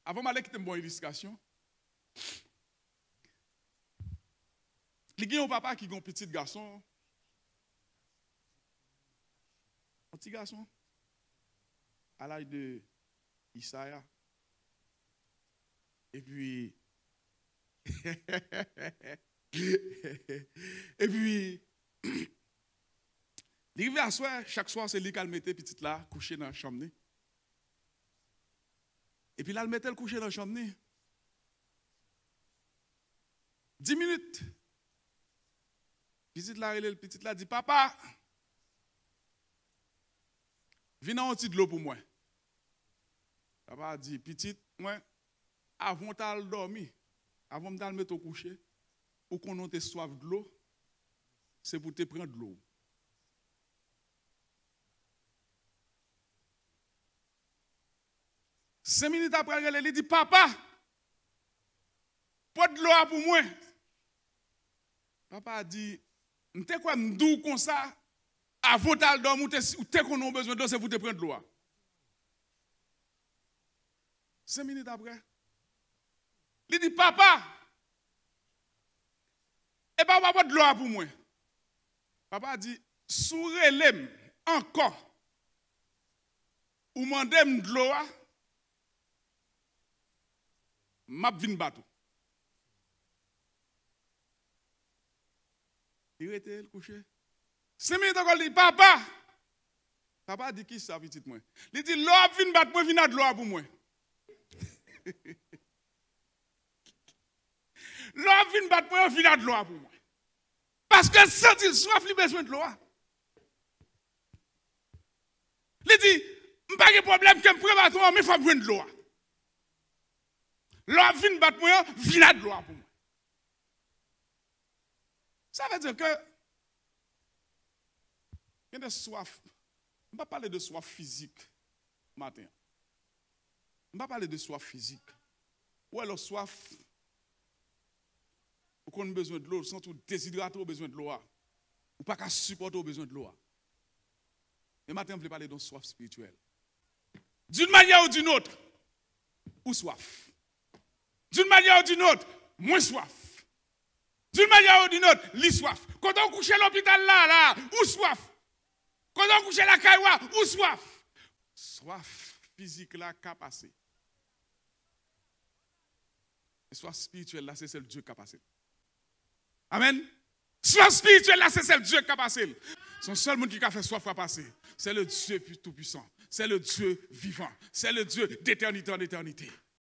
avant d'aller quitter une bonne illustration, il y a un papa qui a un petit garçon. Un petit garçon. À l'âge de Isaiah. Et puis. Et puis. Il arrive à soir, chaque soir, c'est lui qui le mettait petit là, couché dans la chambre. Et puis là, il mettait le couché dans la chambre. 10 minutes. Le petit là dit, papa, viens en petit de l'eau pour moi. Papa dit, petit, moi, avant de dormir, avant de mettre au coucher, ou qu'on ait soif de l'eau, c'est pour te prendre de l'eau. Cinq minutes après, il dit, papa, pas de l'eau pour moi. Papa a dit, m'te quoi m'dou comme ça, avant de dormir, ou t'es qu'on a besoin d'eau, c'est pour te prendre de l'eau. 5 minutes après, il dit, papa, et papa pas de l'eau pour moi. Papa a dit, sourez-le encore, ou mandez-moi de l'eau, m'a vinn bateau. Il était couché. 5 minutes encore, il dit, papa. Papa dit, qui ça, petit moi? Il dit, l'eau vinn battre, moi, vinn de l'eau pour moi. L'eau vinn battre, moi, vinn de l'eau pour moi. Parce que sans il soif, il a besoin de l'eau. Il dit, pas de problème, que je prépare toi, mais il faut prendre de l'eau. L'eau vinn battre, moi, vinn de l'eau pour moi. Ça veut dire que il y a des soif. On ne va pas parler de soif physique matin. On ne va pas parler de soif physique. Ou alors soif, ou qu'on a besoin de l'eau, sans tout déshydrater, on a besoin de l'eau. Ou pas qu'à supporter, on a besoin de l'eau. Et matin, on veut parler de soif spirituelle. D'une manière ou d'une autre, ou soif. D'une manière ou d'une autre, moins soif. D'une manière ou d'une autre, li soif. Quand on couche à l'hôpital là, ou soif. Quand on couche à la caïwa, ou soif. Soif physique là, qu'a passé. Et soif spirituelle là, c'est celle de Dieu qui a passé. Amen. Soif spirituelle là, c'est celle de Dieu qui a passé. Son seul monde qui a fait soif à passer, c'est le Dieu tout-puissant. C'est le Dieu vivant. C'est le Dieu d'éternité en éternité.